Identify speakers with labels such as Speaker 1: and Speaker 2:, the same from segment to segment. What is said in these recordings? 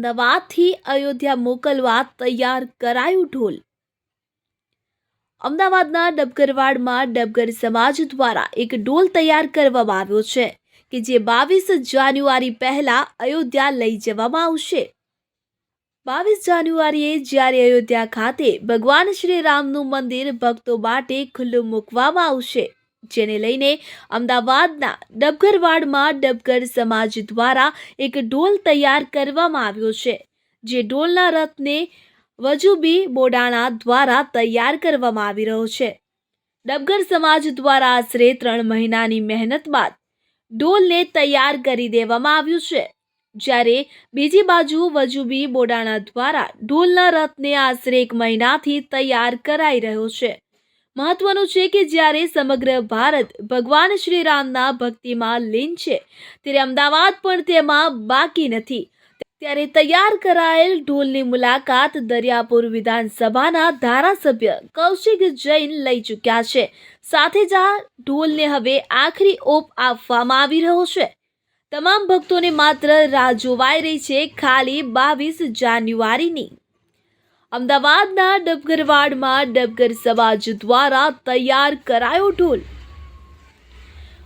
Speaker 1: અમદાવાદથી અયોધ્યા મોકલવા તૈયાર કરાયું ઢોલ। અમદાવાદના ડબગરવાડમાં ડબગર સમાજ દ્વારા એક ઢોલ તૈયાર કરવામાં આવ્યો છે કે જે 22 જાન્યુઆરી પહેલા અયોધ્યા લઈ જવામાં આવશે। 22 જાન્યુઆરીએ જ્યારે અયોધ્યા ખાતે ભગવાન શ્રી રામનું મંદિર ભક્તો માટે ખુલ્લું મૂકવામાં આવશે, જેને લઈને અમદાવાદના ડબગરવાડમાં ડબગર સમાજ દ્વારા એક ઢોલ તૈયાર કરવામાં આવ્યો છે, જે ઢોલના રથને વજુબી બોડાણા દ્વારા તૈયાર કરવામાં આવી રહ્યો છે। ડબગર સમાજ દ્વારા આશરે 3 મહિનાની મહેનત બાદ ઢોલને તૈયાર કરી દેવામાં આવ્યું છે, જ્યારે બીજી બાજુ વજુબી બોડાણા દ્વારા ઢોલના રથને આશરે 1 મહિનાથી તૈયાર કરાઈ રહ્યો છે। મહત્વનું છે કે જ્યારે સમગ્ર ભારત ભગવાન શ્રી રામના ભક્તિમાં લીન છે, ત્યારે અમદાવાદ પણ તેમાં બાકી નથી। ત્યારે તૈયાર કરાયેલ ઢોલની મુલાકાત દરિયાપુર વિધાનસભાના ધારાસભ્ય કૌશિક જૈન લઈ ચૂક્યા છે। સાથે જ આ ઢોલને હવે આખરી ઓપ આપવામાં આવી રહ્યો છે। તમામ ભક્તોને માત્ર રાહ જોવાઈ રહી છે ખાલી 22 જાન્યુઆરીની। અમદાવાદના ડબગરવાડમાં ડબગર સમાજ દ્વારા તૈયાર કરાયો ઢોલ।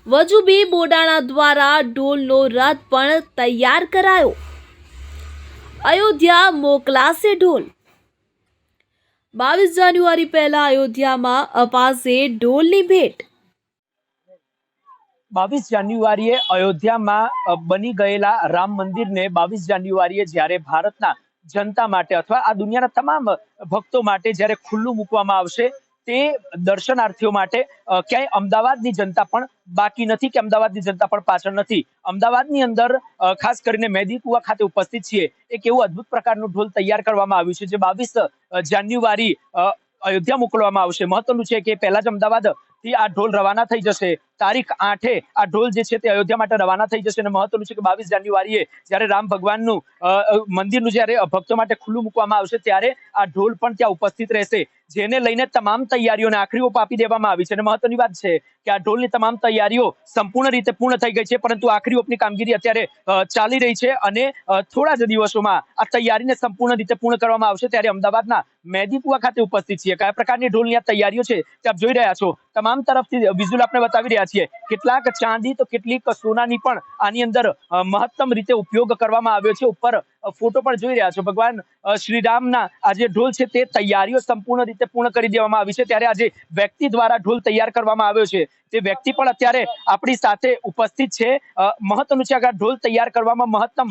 Speaker 1: વજુબી બોડાણા દ્વારા ઢોલનો રથ પણ તૈયાર કરાયો। અયોધ્યા મોકલાશે ઢોલ। 22 જાન્યુઆરી પહેલા અયોધ્યામાં અપાશે ઢોલની ભેટ।
Speaker 2: 22 જાન્યુઆરીએ અયોધ્યામાં બની ગયેલા રામ મંદિરને 22 જાન્યુઆરીએ જ્યારે ભારતના જનતા માટે અથવા આ દુનિયાના તમામ ભક્તો માટે જ્યારે ખુલ્લું મૂકવામાં આવશે, તે દર્શનાર્થીઓ માટે ક્યાંય અમદાવાદની જનતા પણ બાકી નથી કે અમદાવાદની જનતા પણ પાછળ નથી। અમદાવાદની અંદર ખાસ કરીને મેદીકુવા ખાતે ઉપસ્થિત છીએ। એક એવું અદ્ભુત પ્રકારનું ઢોલ તૈયાર કરવામાં આવ્યું છે, જે 22 જાન્યુઆરી અયોધ્યા મોકલવામાં આવશે। મહત્વનું છે કે પહેલા જ અમદાવાદ થી આ ઢોલ રવાના થઈ જશે। તારીખ 8 આ ઢોલ જે છે તે અયોધ્યા માટે રવાના થઈ જશે। અને મહત્વનું છે કે 22 જાન્યુઆરીએ જ્યારે રામ ભગવાનનું મંદિરનું જ્યારે ભક્તો માટે ખુલ્લું મૂકવામાં આવશે, ત્યારે આ ઢોલ પણ ત્યાં ઉપસ્થિત રહેશે, જેને લઈને તમામ તૈયારીઓને આખરી ઓપ આપી દેવામાં આવી છે। અને મહત્વની વાત છે કે આ ઢોલની તમામ તૈયારીઓ સંપૂર્ણ રીતે પૂર્ણ થઈ ગઈ છે, પરંતુ આખરી ઓપની કામગીરી અત્યારે ચાલી રહી છે અને થોડા જ દિવસોમાં આ તૈયારીને સંપૂર્ણ રીતે પૂર્ણ કરવામાં આવશે। ત્યારે અમદાવાદના મેદીકુવા ખાતે ઉપસ્થિત છીએ। કયા પ્રકારની ઢોલની આ તૈયારીઓ છે તે આપ જોઈ રહ્યા છો। તમામ તરફથી વિઝ્યુઅલ આપણે બતાવી રહ્યા છીએ। કેટલાક ચાંદી તો કેટલીક સોનાની પણ આની અંદર મહત્તમ રીતે ઉપયોગ કરવામાં આવ્યો છે। ઉપર ફોટો પણ જોઈ રહ્યા છો। ભગવાન શ્રીરામના આ જે ઢોલ છે તે તૈયારીઓ સંપૂર્ણ રીતે પૂર્ણ કરી દેવામાં આવી છે। ત્યારે આજે વ્યક્તિ દ્વારા ઢોલ તૈયાર કરવામાં આવ્યો છે, તે વ્યક્તિ પણ અત્યારે આપણી સાથે ઉપસ્થિત છે। મહત્વનું છે કે આ ઢોલ તૈયાર કરવામાં મહત્તમ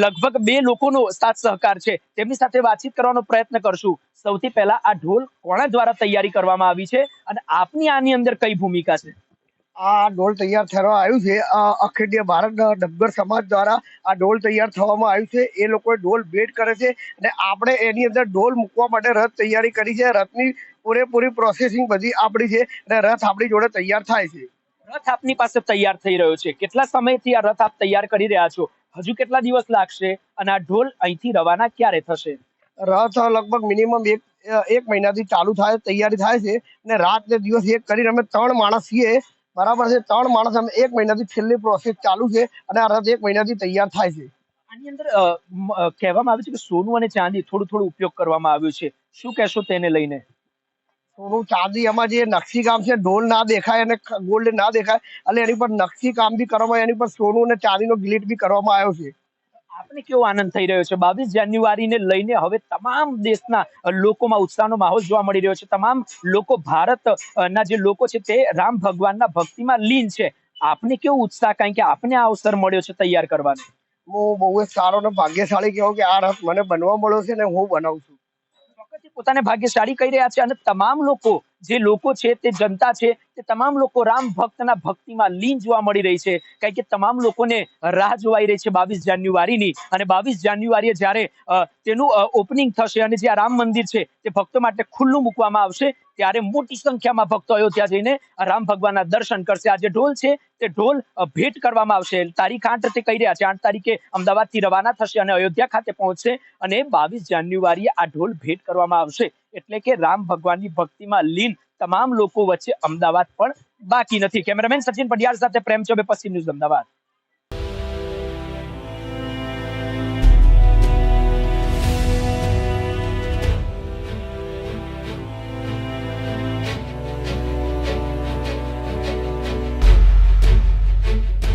Speaker 2: લગભગ 2 લોકોનો સાથ સહકાર છે, તેમની સાથે વાતચીત કરવાનો પ્રયત્ન કરશું। સૌથી પહેલા આ ઢોલ કોના દ્વારા તૈયારી કરવામાં આવી છે અને આપની આની અંદર કઈ ભૂમિકા છે?
Speaker 3: આ ઢોલ તૈયાર થવા આવ્યું છે અખિલ ભારત ડબગર સમાજ દ્વારા આ ઢોલ તૈયાર થવામાં આવ્યું છે। એ લોકોએ ઢોલ ભેટ કરે છે અને આપણે એની અંદર ઢોલ મૂકવા માટે રથ તૈયારી કરી છે। રથની પૂરેપૂરી પ્રોસેસિંગ બધી આપણી છે અને રથ આપણી જોડે તૈયાર થાય છે।
Speaker 2: રથ આપની પાસે તૈયાર થઈ રહ્યો છે। કેટલા સમયથી આ રથ આપ તૈયાર કરી રહ્યા છો? હજુ કેટલા દિવસ લાગશે અને આ ઢોલ અહીંથી રવાના ક્યારે થશે?
Speaker 3: રથ લગભગ મિનિમમ એક મહિનાથી ચાલુ થાય, તૈયારી થાય છે અને રાત ને દિવસ એક કરીને અમે 3 માણસ છીએ, બરાબર છે। 3 માણસ અમે 1 મહિનાથી છેલ્લી પ્રોસેસ ચાલુ છે અને આ રથ 1 મહિનાથી તૈયાર થાય છે।
Speaker 2: આની અંદર કહેવામાં આવ્યું છે કે સોનું અને ચાંદી થોડું ઉપયોગ કરવામાં આવ્યું છે, શું કહેશો તેને લઈને?
Speaker 3: સોનું ચાંદી એમાં જે નકશી કામ છે, ઢોલ ના દેખાય અને ગોલ્ડ ના દેખાય એટલે એની પર નકશી કામ બી કરવામાં, એની પર સોનું અને ચાંદીનો ગ્લિટ બી કરવામાં આવ્યો છે।
Speaker 2: આપને કેવો આનંદ થઈ રહ્યો છે? 22 જાન્યુઆરીને લઈને હવે તમામ દેશના લોકોમાં ઉત્સાહનો માહોલ જોવા મળી રહ્યો છે। તમામ લોકો, ભારતના જે લોકો છે તે રામ ભગવાનના ભક્તિમાં લીન છે। આપને કેવો ઉત્સાહ, કારણ કે આપને આ અવસર મળ્યો છે તૈયાર કરવાનો?
Speaker 3: હું બહુ જ સારો અને ભાગ્યશાળી કહું કે આ રથ મને બનવા મળ્યો છે ને હું બનાવું છું।
Speaker 2: પોતાને ભાગ્યશાળી કહી રહ્યા છે અને તમામ લોકો, જે લોકો છે તે જનતા છે, તે તમામ લોકો રામ ભક્તના ભક્તિમાં લીન જોવા મળી રહી છે, કારણ કે તમામ લોકોને રાહ જોવાઈ રહી છે 22 જાન્યુઆરીની। અને 22 જાન્યુઆરીએ જ્યારે તેનું ઓપનિંગ થશે અને જે આ રામ મંદિર છે તે ભક્તો માટે ખુલ્લું મૂકવામાં આવશે, ત્યારે મોટી સંખ્યામાં ભક્તો અયોધ્યા જઈને રામ ભગવાનના દર્શન કરશે। આ જે ઢોલ છે તે ઢોલ ભેટ કરવામાં આવશે। તારીખ 8 તે કહી રહ્યા છે, 8 તારીખે અમદાવાદથી રવાના થશે અને અયોધ્યા ખાતે પહોંચશે અને 22 જાન્યુઆરીએ આ ઢોલ ભેટ કરવામાં આવશે। એટલે કે રામ ભગવાનની ભક્તિમાં લીન તમામ લોકો વચ્ચે અમદાવાદ પણ બાકી નથી। કેમેરામેન સચિન પડિયાર સાથે પ્રેમ ચોબે, પશ્ચિમ ન્યૂઝ, અમદાવાદ।